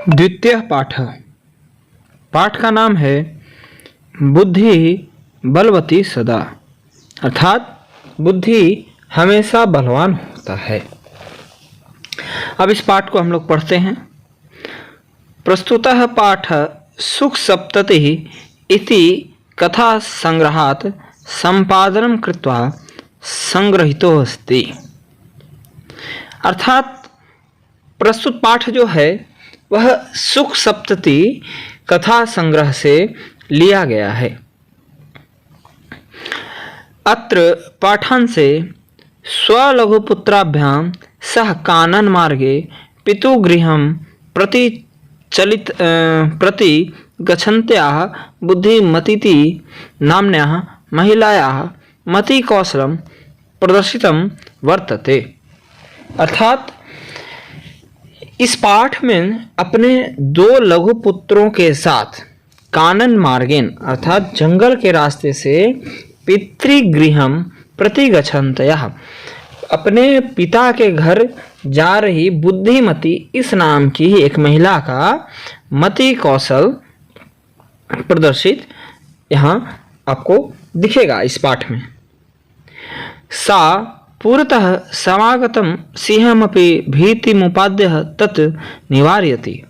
द्वितीय पाठ। पाठ का नाम है बुद्धि बलवती सदा, अर्थात बुद्धि हमेशा बलवान होता है। अब इस पाठ को हम लोग पढ़ते हैं। प्रस्तुतः पाठ सुख सप्तति इति कथा संग्रहात् संपादनं कृत्वा संग्रहितो अस्ति। अर्थात प्रस्तुत पाठ जो है वह सुख सप्तति कथा संग्रह से लिया गया है। अत्र पाठांशे स्वलघुपुत्राभ्यां सह कानन मार्गे पितुगृहं प्रति गच्छन्त्याः बुद्धिमतीति नाम्न्याः महिलायाः मतिकौशलं प्रदर्शितं वर्तते। अर्थात इस पाठ में अपने दो लघु पुत्रों के साथ कानन मार्गेन अर्थात जंगल के रास्ते से पितृगृहम प्रति गच्छन्तयः अपने पिता के घर जा रही बुद्धिमती इस नाम की एक महिला का मति कौशल प्रदर्शित यहाँ आपको दिखेगा। इस पाठ में सा पूर्वतः समागतं सिंहमपि भीतिमुपाद्य तत् निवारयति।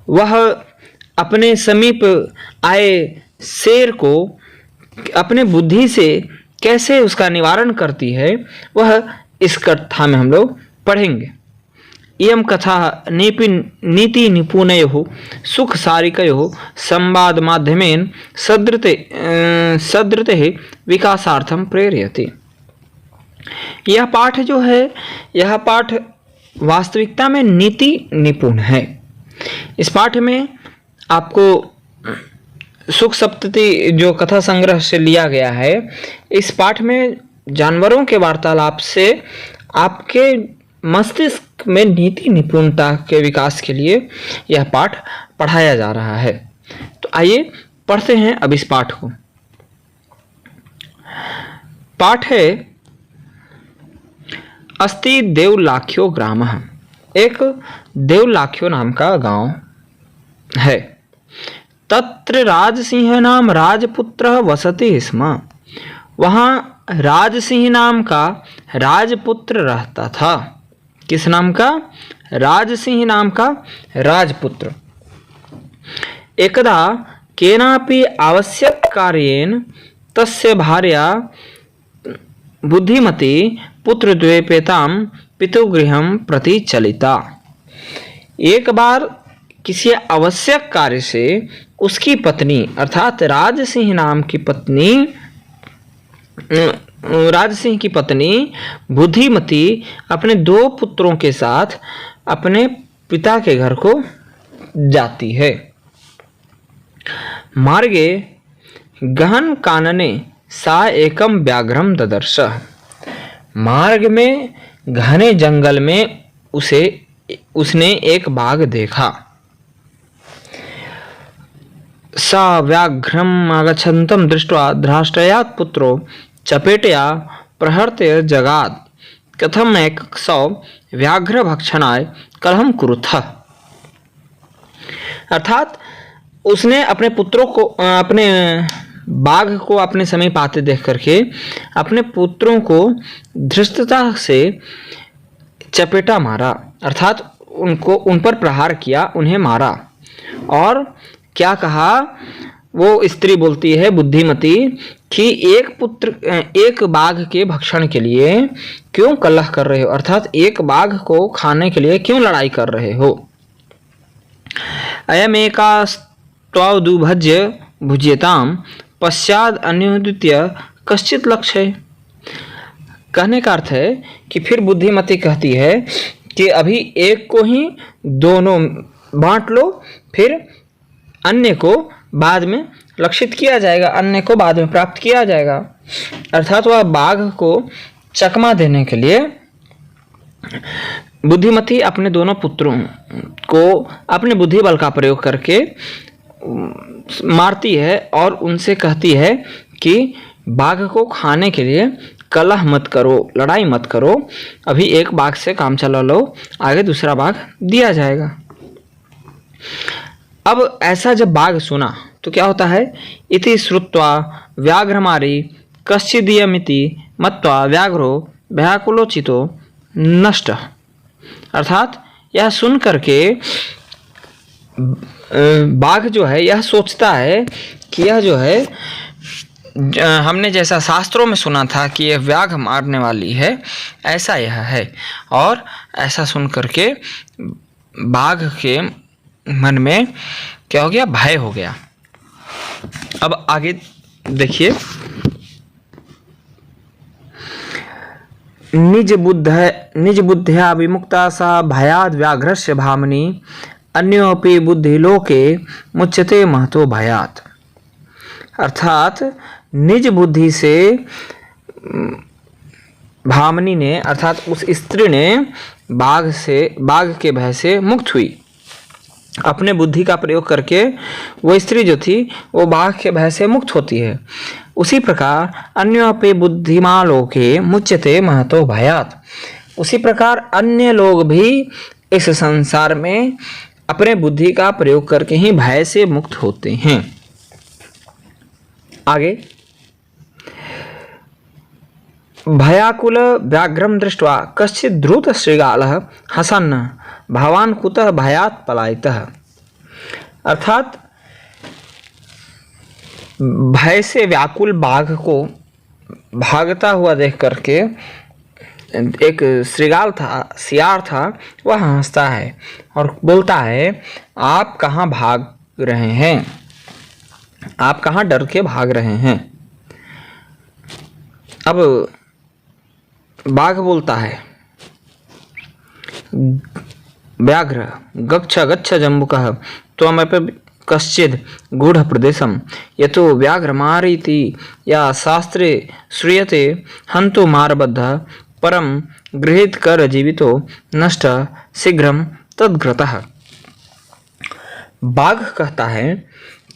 वह अपने समीप आए शेर को अपने बुद्धि से कैसे उसका निवारण करती है, वह इस कथा में हम लोग पढ़ेंगे। इयं कथा नीति निपुणयोः सुख सारिकयोः संवाद माध्यमेन सदृतेः विकासार्थं प्रेरयति। यह पाठ जो है, यह पाठ वास्तविकता में नीति निपुण है। इस पाठ में आपको सुख सप्तति जो कथा संग्रह से लिया गया है, इस पाठ में जानवरों के वार्तालाप से आपके मस्तिष्क में नीति निपुणता के विकास के लिए यह पाठ पढ़ाया जा रहा है। तो आइए पढ़ते हैं अब इस पाठ को। पाठ है अस्ति देवलाख्यो ग्राम। एक देवलाख्यो नाम का गांव है। तत्र राजसिंह नाम राजपुत्र वसति स्म। वहाँ राजसिंह नाम का राजपुत्र रहता था। किस नाम का? राजसिंह नाम का राजपुत्र। एकदा केनापि आवश्यक कार्येन तस्य भार्या बुद्धिमती पुत्रद्वयपेतां पितुगृहं प्रति चलिता। एक बार किसी आवश्यक कार्य से उसकी पत्नी अर्थात राजसिंह की पत्नी बुद्धिमती अपने दो पुत्रों के साथ अपने पिता के घर को जाती है। मार्गे गहन कानने सा एकम व्याघ्रम ददर्श। मार्ग में घने जंगल में उसने एक बाघ देखा। सा व्याघ्रम आगच्छन्तं दृष्ट्वा धृष्टयात् पुत्रो चपेटया प्रहर्त्य जगाद कथम एकसौ व्याघ्र भक्षणाय कलहम कुरुथ। अर्थात उसने अपने पुत्रों को अपने बाघ को अपने समीप आते देख करके अपने पुत्रों को धृष्टता से चपेटा मारा, अर्थात उन पर प्रहार किया, उन्हें मारा। और क्या कहा? वो स्त्री बोलती है बुद्धिमती कि एक बाघ के भक्षण के लिए क्यों कलह कर रहे हो, अर्थात एक बाघ को खाने के लिए क्यों लड़ाई कर रहे हो। अयमेकास्त्वदुभज्य भुज्यताम पश्चाद अन्योद्वितीय कश्चित लक्ष्य है। कहने का अर्थ है कि फिर बुद्धिमती कहती है कि अभी एक को ही दोनों बांट लो, फिर अन्य को बाद में लक्षित किया जाएगा, अन्य को बाद में प्राप्त किया जाएगा। अर्थात वह बाघ को चकमा देने के लिए बुद्धिमती अपने दोनों पुत्रों को अपने बुद्धि बल का प्रयोग करके मारती है और उनसे कहती है कि बाघ को खाने के लिए कलह मत करो, लड़ाई मत करो, अभी एक बाघ से काम चला लो, आगे दूसरा बाघ दिया जाएगा। अब ऐसा जब बाघ सुना तो क्या होता है, इति श्रुत्वा व्याघ्रमारी कश्चिदीयमिति मत्वा व्याघ्रो व्याकुलोचितो नष्ट। अर्थात यह सुन करके बाघ जो है यह सोचता है कि यह जो है हमने जैसा शास्त्रों में सुना था कि यह व्याघ्र मारने वाली है, ऐसा यह है। और ऐसा सुन करके बाघ के मन में क्या हो गया, भय हो गया। अब आगे देखिए, निज बुद्ध्या विमुक्ता सा भयाद व्याघ्रस्य भामनी अन्योपि बुद्धिलोके मुच्यते महतो भयात। अर्थात निज बुद्धि से भामनी ने अर्थात उस स्त्री ने बाघ के भय से मुक्त हुई। अपने बुद्धि का प्रयोग करके वो स्त्री जो थी वो बाघ के भय से मुक्त होती है। उसी प्रकार अन्योपि बुद्धिमालोके मुच्यते महतो भयात। उसी प्रकार अन्य लोग भी इस संसार में अपने बुद्धि का प्रयोग करके ही भय से मुक्त होते हैं। आगे, भयाकुल व्याघ्रम दृष्ट्वा कश्चित् द्रुत श्रृगालः हसन् भवान् कुतः भयात् पलायितः। अर्थात भय से व्याकुल बाघ को भागता हुआ देख करके एक श्रृगाल था, सियार था, वह हंसता है और बोलता है, आप कहाँ भाग रहे हैं, आप कहाँ डर के भाग रहे हैं। अब बाघ बोलता है, व्याघ्र गच्छ गच्छ जम्बुकः त्वमपि कश्चिद् गूढ़ प्रदेशम यतो व्याघ्रमारीति या शास्त्रे श्रूयते हंतो मारबद्धः परम गृहीत कर जीवितो नष्ट शीघ्रम तद्ग्रतः। बाघ कहता है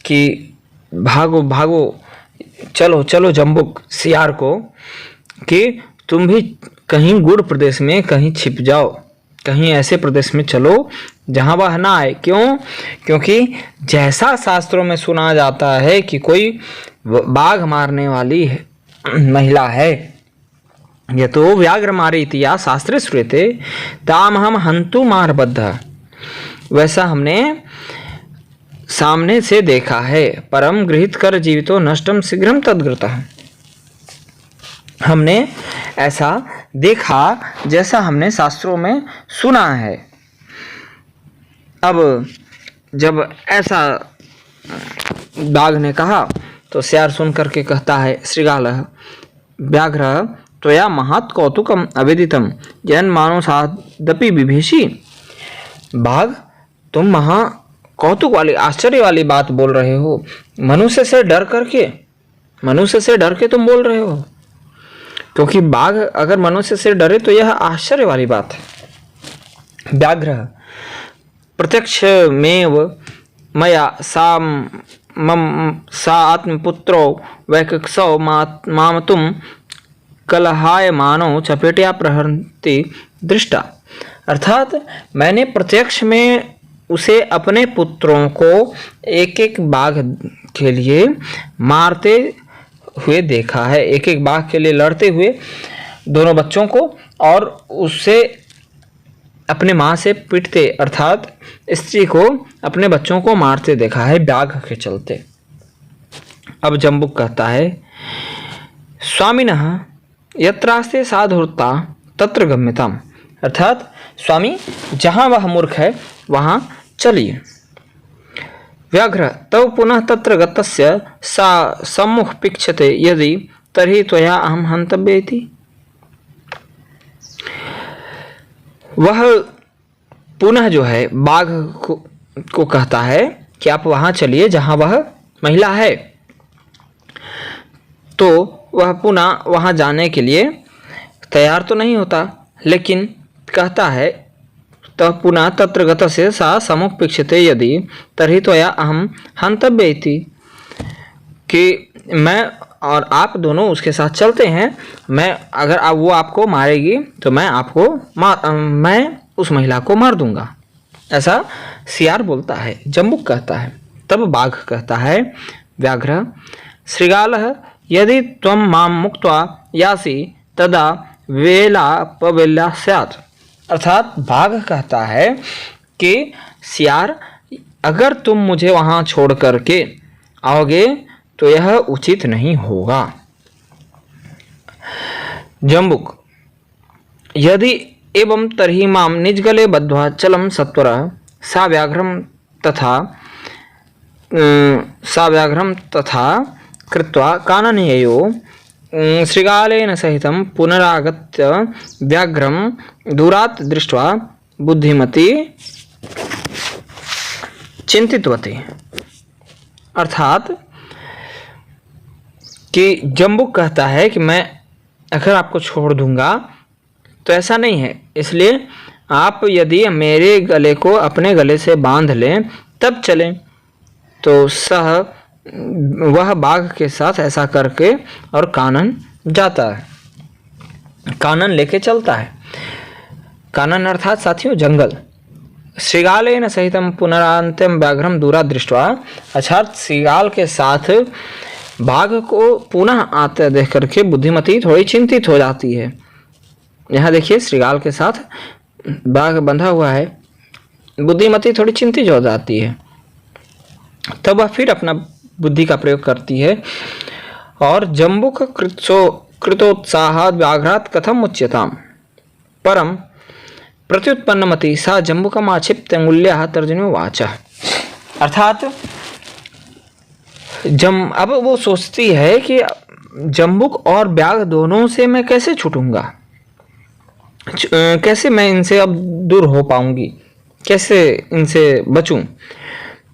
कि भागो भागो, चलो चलो जम्बुक सियार को, कि तुम भी कहीं गूढ़ प्रदेश में कहीं छिप जाओ, कहीं ऐसे प्रदेश में चलो जहां वह ना आए। क्यों? क्योंकि जैसा शास्त्रों में सुना जाता है कि कोई बाघ मारने वाली है, महिला है, ये तो व्याघ्र मारे इतिया शास्त्रे श्रूयते ताम हम हंतु मारबद्ध, वैसा हमने सामने से देखा है। परम गृहीत कर जीवितो नष्टम शीघ्रम तद्ग्रतः, हमने ऐसा देखा जैसा हमने शास्त्रों में सुना है। अब जब ऐसा बाघ ने कहा तो सियार सुन करके कहता है, श्रृगालः व्याघ्र त्वया महत् कौतुकम अवेदितम जन मानो सादपि बिभीषि। बाघ, तुम महा कौतुक वाली, आश्चर्य वाली बात बोल रहे हो, मनुष्य से डर के तुम बोल रहे हो। क्योंकि बाघ अगर मनुष्य से डरे तो यह आश्चर्य वाली बात है। व्याघ्र प्रत्यक्ष मेव मया सा आत्मपुत्रो वैकक्षौ मामतुम कलहाय मानो चपेटिया प्रहरती दृष्टा। अर्थात मैंने प्रत्यक्ष में उसे अपने पुत्रों को एक एक बाघ के लिए मारते हुए देखा है, एक एक बाघ के लिए लड़ते हुए दोनों बच्चों को, और उससे अपने माँ से पिटते अर्थात स्त्री को अपने बच्चों को मारते देखा है बाघ के चलते। अब जम्बुक कहता है, स्वामिनः यत्रास्ते साधुरता तत्र गम्यताम। अर्थात स्वामी, जहाँ वह मूर्ख है वहाँ चलिए। व्याघ्र तव पुनः तत्र गतस्य सा सम्मुख पिक्षते यदि तर्हि त्वया अहम हंतव्य इति। वह पुनः जो है बाघ को कहता है कि आप वहाँ चलिए जहाँ वह महिला है। तो वह पुनः वहाँ जाने के लिए तैयार तो नहीं होता, लेकिन कहता है, तब पुनः तत्र गतस्य सा सम्मुख पिक्षते यदि तर्हि त्वया अहम हंतव्य इति, कि मैं और आप दोनों उसके साथ चलते हैं। मैं अगर वो आपको मारेगी तो मैं उस महिला को मार दूंगा। ऐसा सियार बोलता है, जम्बुक कहता है। तब बाघ कहता है, व्याघ्र श्रृगालः यदि त्वं मां मुक्त्वा यासि तदा वेलापवेला स्यात्। अर्थात बाघ कहता है कि सियार, अगर तुम मुझे वहां छोड़ करके आओगे तो यह उचित नहीं होगा। जम्बुक यदि एवं तर्हि मां निजगले बद्ध्वा चलं सत्वरः सा व्याघ्रं तथा कृत्वा काननेयो श्रृगालेन सहितं पुनरागत्य व्याघ्रं दूरात् दृष्ट्वा बुद्धिमती चिंतितवती। अर्थात कि जम्बुक कहता है कि मैं अगर आपको छोड़ दूंगा तो ऐसा नहीं है, इसलिए आप यदि मेरे गले को अपने गले से बांध लें तब चलें। तो वह बाघ के साथ ऐसा करके और कानन जाता है, कानन लेके चलता है। कानन अर्थात साथियों जंगल। श्रृगालेन सहितं पुनरान्त्यं व्याघ्रं दूरात् दृष्ट्वा, अर्थात श्रृगाल के साथ बाघ को पुनः आते देख करके बुद्धिमती थोड़ी चिंतित हो जाती है। यहाँ देखिए श्रृगाल के साथ बाघ बंधा हुआ है, बुद्धिमती थोड़ी चिंतित हो जाती है। तब वह फिर अपना बुद्धि का प्रयोग करती है और जम्बुक कृतोत्साहात् व्याघ्रात् कथम उच्यताम् परम प्रत्युत्पन्नमति सा जम्बुकम् आक्षिप्य अंगुल्याः तर्जनीयो वाचः। अर्थात अब वो सोचती है कि जम्बुक और व्याघ्र दोनों से मैं कैसे छूटूंगा, कैसे मैं इनसे अब दूर हो पाऊंगी, कैसे इनसे बचूं।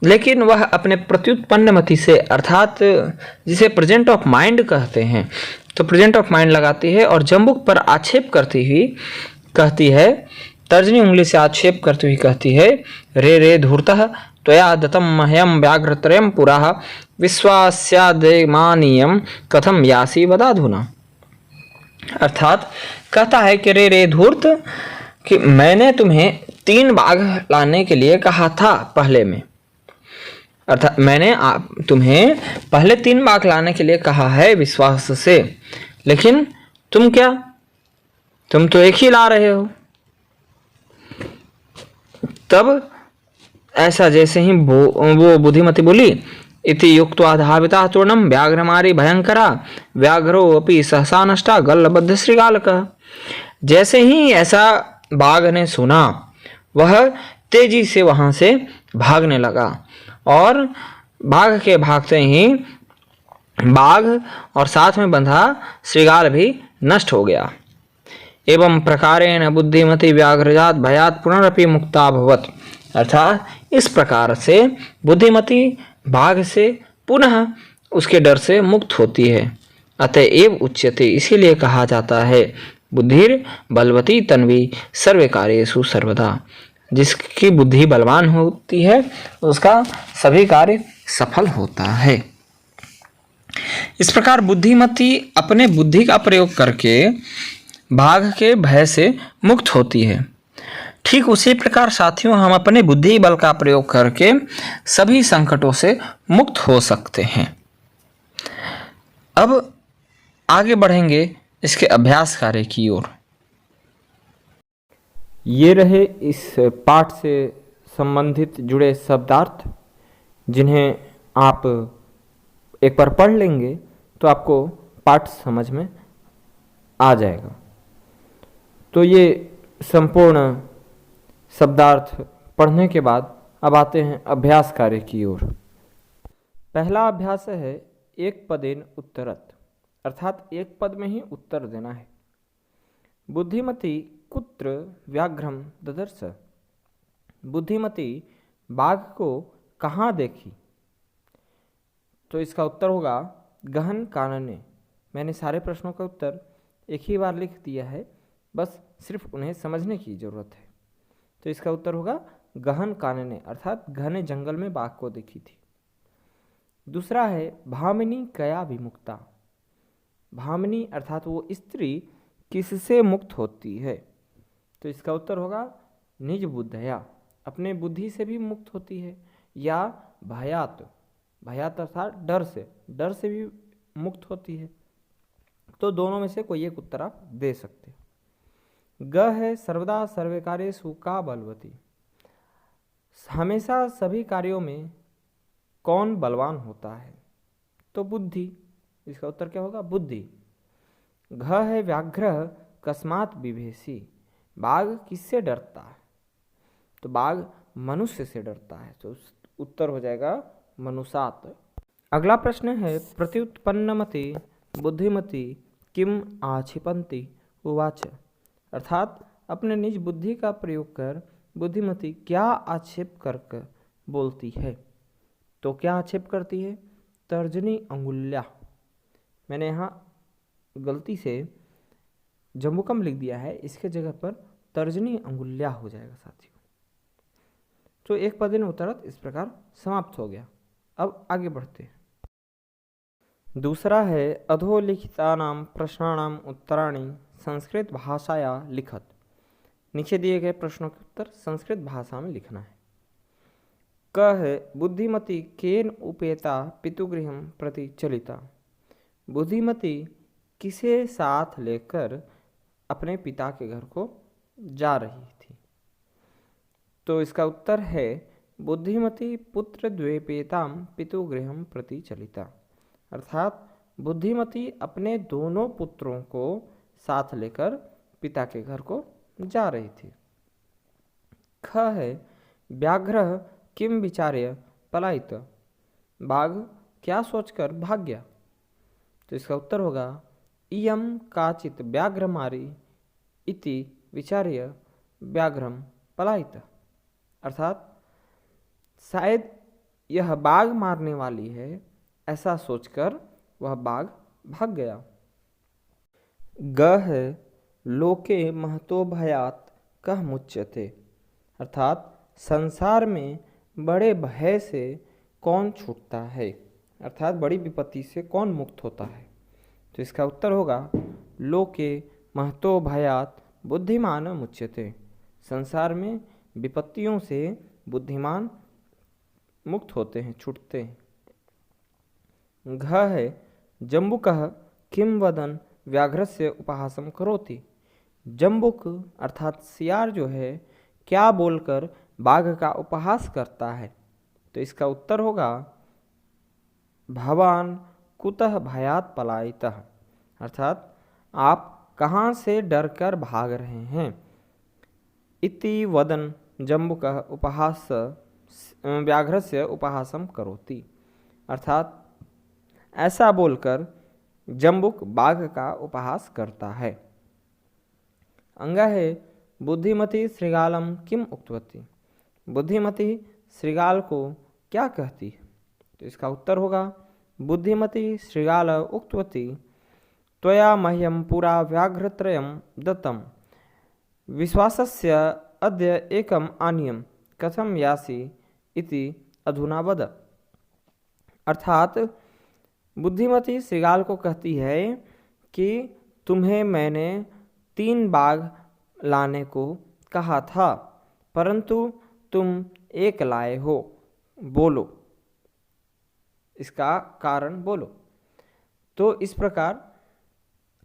लेकिन वह अपने प्रत्युत्पन्नमति से, अर्थात जिसे प्रेजेंट ऑफ माइंड कहते हैं, तो प्रेजेंट ऑफ माइंड लगाती है और जम्बुक पर आक्षेप करती हुई कहती है, तर्जनी उंगली से आक्षेप करती हुई कहती है, रे रे धूर्तः त्वया दत्तं मह्यं व्याघ्रत्रयं पुरः विश्वास्यादेमानीयं कथम यासि वदाधुना। अर्थात कहता है कि रे रे धूर्त, कि मैंने तुम्हें 3 बाघ लाने के लिए कहा था पहले में, अर्थात मैंने तुम्हें पहले 3 बाघ लाने के लिए कहा है विश्वास से, लेकिन तुम क्या, तुम तो एक ही ला रहे हो। तब ऐसा जैसे ही वो बुद्धिमती बोली, इति युक्त्वा धाविता तूर्णम व्याघ्रमारी भयंकरा व्याघ्रो अपि सहसा नष्टा गल्लबद्ध श्रृगालकः। जैसे ही ऐसा बाघ ने सुना, वह तेजी से वहां से भागने लगा और बाघ के भागते ही बाघ और साथ में बंधा श्रृगाल भी नष्ट हो गया। एवं प्रकारेण बुद्धिमती व्याघ्रजात भयात पुनरपि मुक्ता भवत। अर्थात इस प्रकार से बुद्धिमती बाघ से पुनः उसके डर से मुक्त होती है। अतएव उच्यते, इसीलिए कहा जाता है, बुद्धिर बलवती तन्वी सर्व कार्येषु सर्वदा। जिसकी बुद्धि बलवान होती है उसका सभी कार्य सफल होता है। इस प्रकार बुद्धिमती अपने बुद्धि का प्रयोग करके बाघ के भय से मुक्त होती है। ठीक उसी प्रकार साथियों, हम अपने बुद्धि बल का प्रयोग करके सभी संकटों से मुक्त हो सकते हैं। अब आगे बढ़ेंगे इसके अभ्यास कार्य की ओर। ये रहे इस पाठ से संबंधित जुड़े शब्दार्थ, जिन्हें आप एक बार पढ़ लेंगे तो आपको पाठ समझ में आ जाएगा। तो ये संपूर्ण शब्दार्थ पढ़ने के बाद अब आते हैं अभ्यास कार्य की ओर। पहला अभ्यास है एक पदेन उत्तरत, अर्थात एक पद में ही उत्तर देना है। बुद्धिमती कुत्र व्याघ्रम ददर्श। बुद्धिमती बाघ को कहाँ देखी? तो इसका उत्तर होगा गहन कानने। मैंने सारे प्रश्नों का उत्तर एक ही बार लिख दिया है, बस सिर्फ उन्हें समझने की ज़रूरत है। तो इसका उत्तर होगा गहन कानने, अर्थात घने जंगल में बाघ को देखी थी। दूसरा है भामिनी कया विमुक्ता। भामिनी अर्थात वो स्त्री किससे मुक्त होती है? तो इसका उत्तर होगा निज बुद्धया, अपने बुद्धि से भी मुक्त होती है, या भयात, भयात अर्थात डर से भी मुक्त होती है। तो दोनों में से कोई एक उत्तर आप दे सकते हैं। ग है सर्वदा सर्वे कार्येषु का बलवती, हमेशा सभी कार्यों में कौन बलवान होता है? तो बुद्धि। इसका उत्तर क्या होगा? बुद्धि। घ है व्याघ्र कस्मात् बिभेषी, बाघ किससे डरता है? तो बाघ मनुष्य से डरता है, तो उत्तर हो जाएगा मनुषात। अगला प्रश्न है प्रत्युत्पन्नमति बुद्धिमति किम आक्षिपन्ति उवाच, अर्थात अपने निज बुद्धि का प्रयोग कर बुद्धिमति क्या आक्षेप करके बोलती है? तो क्या आक्षेप करती है? तर्जनी अंगुल्या। मैंने यहाँ गलती से जम्बुकम लिख दिया है, इसके जगह पर तर्जनी अंगुल्या हो जाएगा साथियों। तो एक पदेन उत्तरत इस प्रकार समाप्त हो गया। अब आगे बढ़ते हैं। दूसरा है अधोलिखितानां प्रश्नानां उत्तराणि संस्कृत भाषाया लिखत। नीचे दिए गए प्रश्नों के उत्तर संस्कृत भाषा में लिखना है। क है बुद्धिमती केन उपेता पितुगृहं प्रति चलिता, बुद्धिमती किसे साथ लेकर अपने पिता के घर को जा रही थी? तो इसका उत्तर है बुद्धिमती पुत्र द्वेपेताम पितुगृहं प्रति चलिता, अर्थात बुद्धिमती अपने दोनों पुत्रों को साथ लेकर पिता के घर को जा रही थी। ख है व्याघ्र किम विचार्य पलायित, बाघ क्या सोचकर भाग गया? तो इसका उत्तर होगा इयम काचित व्याघ्रमारी इति विचार्य व्याघ्रम पलायित, अर्थात शायद यह बाघ मारने वाली है, ऐसा सोचकर वह बाघ भाग गया। ग है लोके महतो भयात कह मुच्यते, अर्थात संसार में बड़े भय से कौन छूटता है, अर्थात बड़ी विपत्ति से कौन मुक्त होता है? तो इसका उत्तर होगा लोके महतो भयात बुद्धिमान मुच्यते, संसार में विपत्तियों से बुद्धिमान मुक्त होते हैं, छूटते हैं। घ है जम्बुकः किम वदन व्याघ्रस्य उपहासम करोति, जम्बुक अर्थात सियार जो है क्या बोलकर बाघ का उपहास करता है? तो इसका उत्तर होगा भवान कुतः भयात पलायितः, अर्थात आप कहाँ से डरकर भाग रहे हैं? इति वदन जम्बुकः उपहास व्याघ्रस्य उपहासम करोति, अर्थात ऐसा बोलकर जम्बुक बाघ का उपहास करता है। अंगा है बुद्धिमती श्रृगालम किम उक्तवती, बुद्धिमती श्रृगाल को क्या कहती है? तो इसका उत्तर होगा बुद्धिमती श्रृगाल उक्तवती त्वया मह्यम पुरा व्याघ्रत्रयम दत्तम विश्वासस्य अद्य एकम आनियम कथम यासी इति अधुना वद, अर्थात बुद्धिमती श्रृगाल को कहती है कि तुम्हें मैंने 3 बाघ लाने को कहा था, परंतु तुम 1 लाए हो, बोलो, इसका कारण बोलो। तो इस प्रकार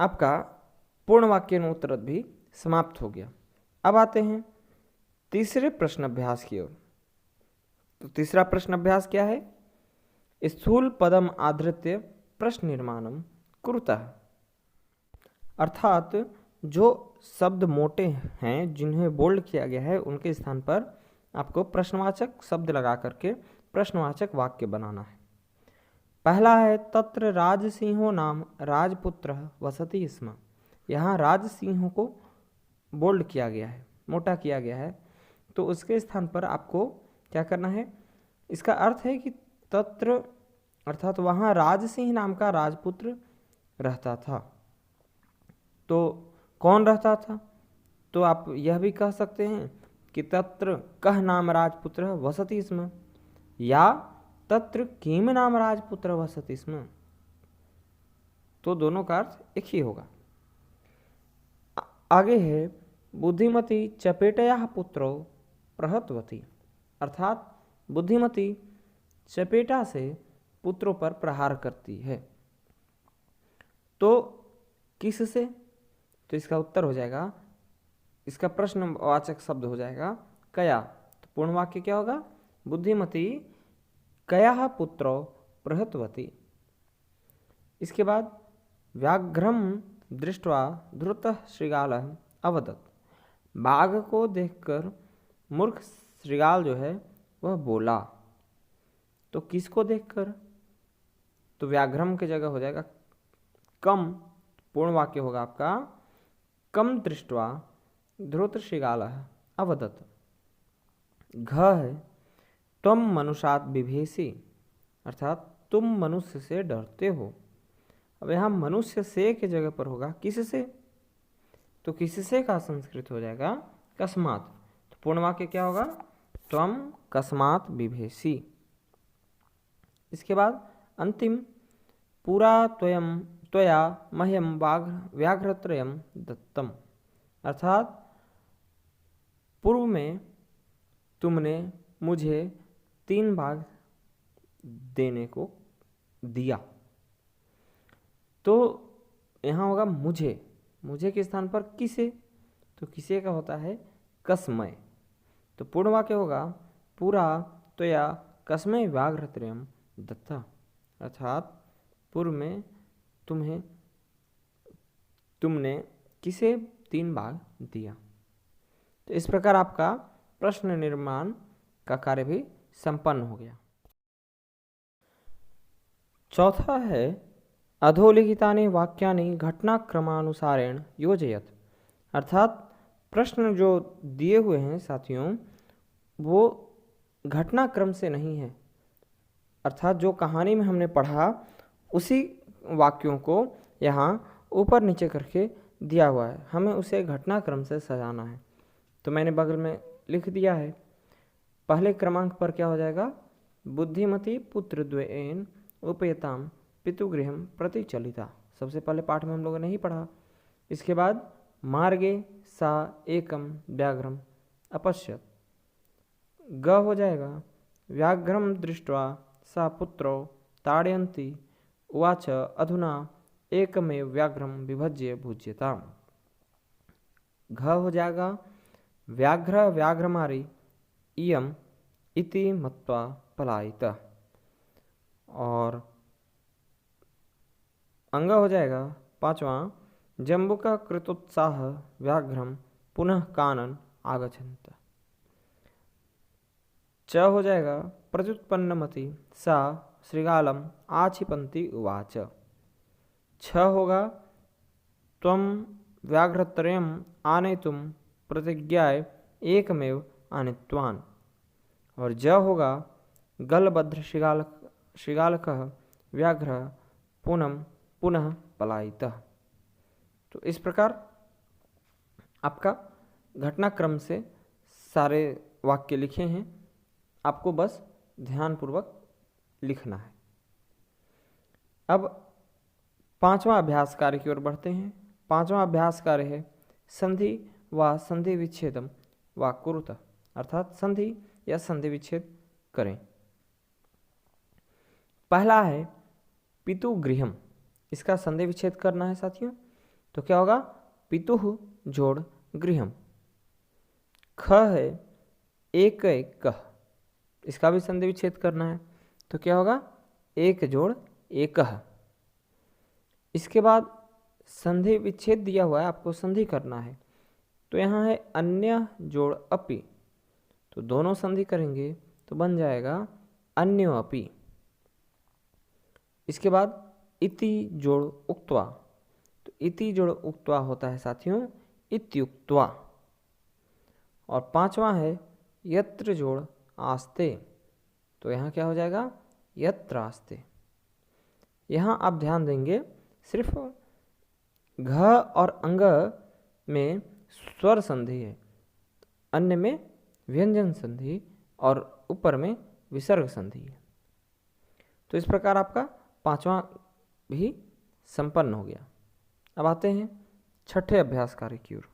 आपका पूर्ण वाक्य उत्तर भी समाप्त हो गया। अब आते हैं तीसरे प्रश्न अभ्यास की ओर। तो तीसरा प्रश्न अभ्यास क्या है? स्थूल पदम आधृत्य प्रश्न निर्माणम कुरुतः, अर्थात जो शब्द मोटे हैं जिन्हें बोल्ड किया गया है उनके स्थान पर आपको प्रश्नवाचक शब्द लगा करके प्रश्नवाचक वाक्य बनाना है। पहला है तत्र राजसिंहो नाम राजपुत्र वसति स्म, यहाँ राजसिंहों को बोल्ड किया गया है, मोटा किया गया है, तो उसके स्थान पर आपको क्या करना है? इसका अर्थ है कि तत्र अर्थात वहाँ राजसिंह नाम का राजपुत्र रहता था। तो कौन रहता था? तो आप यह भी कह सकते हैं कि तत्र कह नाम राजपुत्र वसति स्म, या तत्र किम नाम राजपुत्र वसति स्म, तो दोनों का अर्थ एक ही होगा। आगे है बुद्धिमती चपेटया पुत्रो प्रहतवती, अर्थात बुद्धिमती चपेटा से पुत्रों पर प्रहार करती है। तो किससे? तो इसका उत्तर हो जाएगा, इसका प्रश्नवाचक शब्द हो जाएगा कया। तो पूर्ण वाक्य क्या होगा? बुद्धिमती कया पुत्रो प्रहतवती। इसके बाद व्याघ्रम दृष्ट्वा धृतः शृगालः अवदत्। बाघ को देखकर मूर्ख शृगाल जो है वह बोला। तो किसको देखकर? तो व्याघ्रम की जगह हो जाएगा कम। पूर्ण वाक्य होगा आपका कम दृष्ट्वा धृत शृगालः अवदत्। घ है त्वम मनुष्यात् बिभेषि, अर्थात तुम मनुष्य से डरते हो। अब यहाँ मनुष्य से की जगह पर होगा किससे? तो किससे का संस्कृत हो जाएगा कस्मात्। तो पूर्ण वाक्य क्या होगा? त्वम कस्मात् बिभेषि। इसके बाद अंतिम पूरा त्वया मह्यम व्याघ्रत्रयम दत्तम, अर्थात पूर्व में तुमने मुझे 3 बाघ देने को दिया। तो यहाँ होगा मुझे के स्थान पर किसे? तो किसे का होता है कस्मय। तो पूर्ण वाक्य होगा पूरा त्वया कस्मय व्याघ्रत्रयम दत्ता, अर्थात पूर्व में तुमने किसे 3 बाघ दिया। तो इस प्रकार आपका प्रश्न निर्माण का कार्य भी संपन्न हो गया। चौथा है अधोलिखितानि वाक्यानि घटनाक्रमानुसारेण योजयत, अर्थात प्रश्न जो दिए हुए हैं साथियों वो घटनाक्रम से नहीं है, अर्थात जो कहानी में हमने पढ़ा उसी वाक्यों को यहाँ ऊपर नीचे करके दिया हुआ है, हमें उसे घटनाक्रम से सजाना है। तो मैंने बगल में लिख दिया है। पहले क्रमांक पर क्या हो जाएगा? बुद्धिमती पुत्र द्वयेन उपयताम पितुगृहम प्रति चलिता, सबसे पहले पाठ में हम लोगों ने ही पढ़ा। इसके बाद मार्गे सा एकम व्याघ्रम अपश्यत। ग हो जाएगा व्याघ्रम दृष्ट्वा सा पुत्रो ताड़यन्ति उवाच अधुना एकमेव व्याघ्रम विभज्य भुज्यताम। घ हो जाएगा व्याघ्र व्याघ्रमारी इयम इति मत्वा पलायित। और अंग हो जाएगा 5वां जम्बुका कृतोत्साह व्याघ्रम पुनः कानन आगछन्त। च हो जाएगा प्रत्युत्पन्नमति सा श्रृगालम आक्षिपन्ति उवाच। छ होगा त्वं व्याघ्रत्रयम आनेतुम प्रतिज्ञाय एकमेव आनित्वान्। और ज होगा गलभद्र श्रृगालकः व्याघ्र पुनः पलायितः। तो इस प्रकार आपका घटनाक्रम से सारे वाक्य लिखे हैं, आपको बस ध्यानपूर्वक लिखना है। अब 5वां अभ्यास कार्य की ओर बढ़ते हैं। 5वां अभ्यास कार्य है संधि व संधि विच्छेदम व कुरुत, अर्थात संधि या संधि विच्छेद करें। पहला है पितुगृहम, इसका संधि विच्छेद करना है साथियों। तो क्या होगा? पितुः जोड़ गृहम। ख है एक कह, इसका भी संधि विच्छेद करना है। तो क्या होगा? एक जोड़ एकह। इसके बाद संधि विच्छेद दिया हुआ है, आपको संधि करना है। तो यहाँ है अन्य जोड़ अपि, तो दोनों संधि करेंगे तो बन जाएगा अन्यो अपि। इसके बाद इति जोड़ उक्त्वा, तो इति जोड़ उक्त्वा होता है साथियों इत्युक्त्वा। और 5वां है यत्र जोड़ आस्ते, तो यहाँ क्या हो जाएगा? यत्र आस्ते। यहाँ आप ध्यान देंगे सिर्फ घ और अंग में स्वर संधि है, अन्य में व्यंजन संधि और ऊपर में विसर्ग संधि है। तो इस प्रकार आपका 5वां भी संपन्न हो गया। अब आते हैं छठे अभ्यास कार्य की ओर।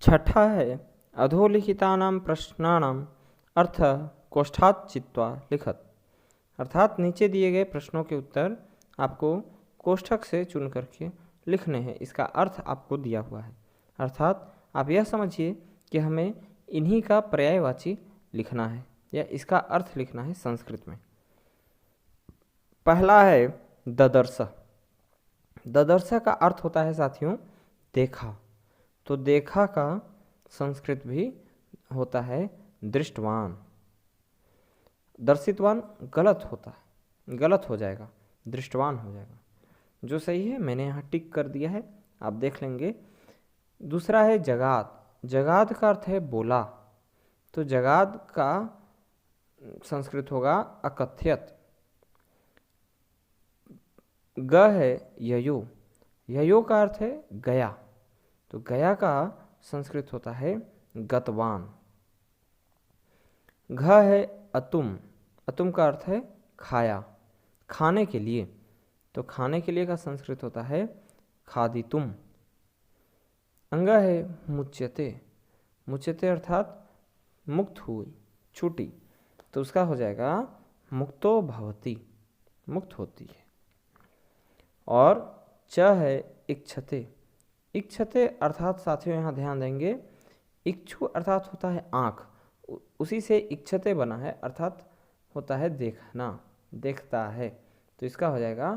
छठा है अधोलिखितानां प्रश्नानां अर्थ कोष्ठात् चित्वा लिखत, अर्थात नीचे दिए गए प्रश्नों के उत्तर आपको कोष्ठक से चुन करके लिखने हैं। इसका अर्थ आपको दिया हुआ है, अर्थात आप यह समझिए कि हमें इन्हीं का पर्यायवाची लिखना है या इसका अर्थ लिखना है संस्कृत में। पहला है ददर्श। ददर्श का अर्थ होता है साथियों देखा, तो देखा का संस्कृत भी होता है दृष्टवान। दर्शितवान गलत होता है, गलत हो जाएगा, दृष्टवान हो जाएगा। जो सही है मैंने यहाँ टिक कर दिया है, आप देख लेंगे। दूसरा है जगाद। जगाद का अर्थ है बोला, तो जगाद का संस्कृत होगा अकथ्यत। ग है ययो। ययो का अर्थ है गया, तो गया का संस्कृत होता है गतवान। घ है अतुम। अतुम का अर्थ है खाया, खाने के लिए, तो खाने के लिए का संस्कृत होता है खादितुम। अंग है मुच्यते। मुच्यते अर्थात मुक्त हुई, छूटी, तो उसका हो जाएगा मुक्तो भवति, मुक्त होती है। और च है इक्षते। इक्षते अर्थात साथियों यहाँ ध्यान देंगे, इक्षु अर्थात होता है आँख, उसी से इक्षते बना है, अर्थात होता है देखना, देखता है, तो इसका हो जाएगा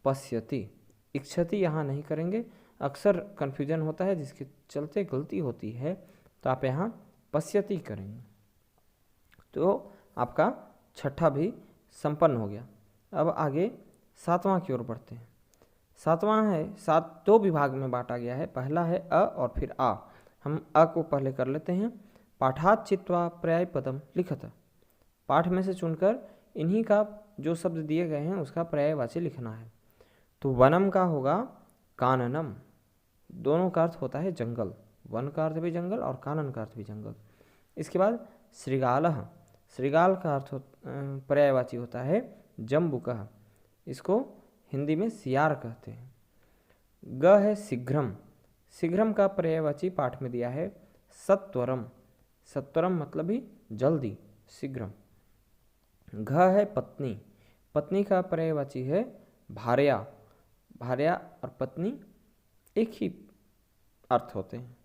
पश्यति। इक्षति यहाँ नहीं करेंगे, अक्सर कन्फ्यूजन होता है जिसके चलते गलती होती है, तो आप यहाँ पश्यति करेंगे। तो आपका छठा भी संपन्न हो गया। अब आगे सातवां की ओर बढ़ते हैं। सातवां है, दो विभाग में बांटा गया है। पहला है अ और फिर आ। हम अ को पहले कर लेते हैं। पाठात् चित्वा पर्याय पदम लिखत। पाठ में से चुनकर इन्हीं का जो शब्द दिए गए हैं उसका पर्यायवाची लिखना है। तो वनम का होगा काननम, दोनों का अर्थ होता है जंगल, वन का अर्थ भी जंगल और कानन का अर्थ भी जंगल। इसके बाद श्रृगालः। श्रृगाल का अर्थ पर्यायवाची होता है जम्बुकः, इसको हिंदी में सियार कहते हैं। ग है शीघ्रम। शीघ्रम का पर्यायवाची पाठ में दिया है सत्वरम। सत्वरम मतलब ही जल्दी, शीघ्रम। घ है पत्नी। पत्नी का पर्यायवाची है भार्या। भार्या और पत्नी एक ही अर्थ होते हैं।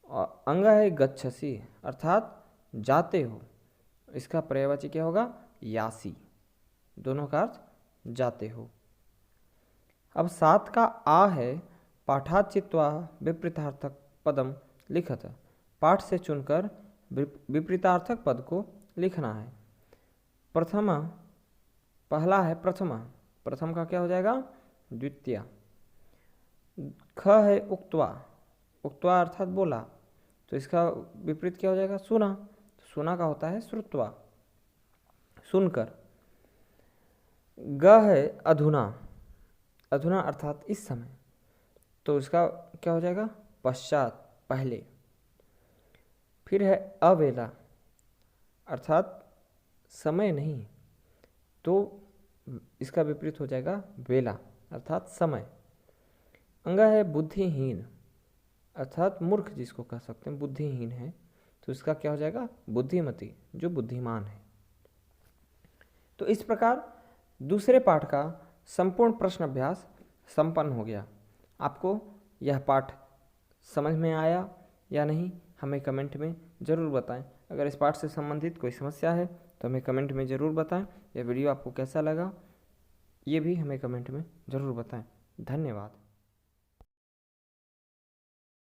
और अंग है गच्छसि, अर्थात जाते हो, इसका पर्यायवाची क्या होगा यासी, दोनों का अर्थ जाते हो। अब 7 का आ है पाठात् चित्वा विपरीतार्थक पदम लिखत। पाठ से चुनकर विपरीतार्थक पद को लिखना है। प्रथमा, पहला है प्रथमा, प्रथम का क्या हो जाएगा द्वितीय। ख है उक्त्वा। उक्त्वा अर्थात बोला, तो इसका विपरीत क्या हो जाएगा सुना, तो सुना का होता है श्रुत्वा, सुनकर। ग है अधुना। अधुना अर्थात इस समय, तो इसका क्या हो जाएगा पश्चात, पहले। फिर है अवेला, अर्थात समय नहीं, तो इसका विपरीत हो जाएगा वेला, अर्थात समय। अंग है बुद्धिहीन, अर्थात मूर्ख जिसको कह सकते हैं, बुद्धिहीन है, तो इसका क्या हो जाएगा बुद्धिमती, जो बुद्धिमान है। तो इस प्रकार दूसरे पाठ का संपूर्ण प्रश्न अभ्यास संपन्न हो गया। आपको यह पाठ समझ में आया या नहीं हमें कमेंट में ज़रूर बताएं। अगर इस पाठ से संबंधित कोई समस्या है तो हमें कमेंट में ज़रूर बताएं। यह वीडियो आपको कैसा लगा ये भी हमें कमेंट में ज़रूर बताएं। धन्यवाद।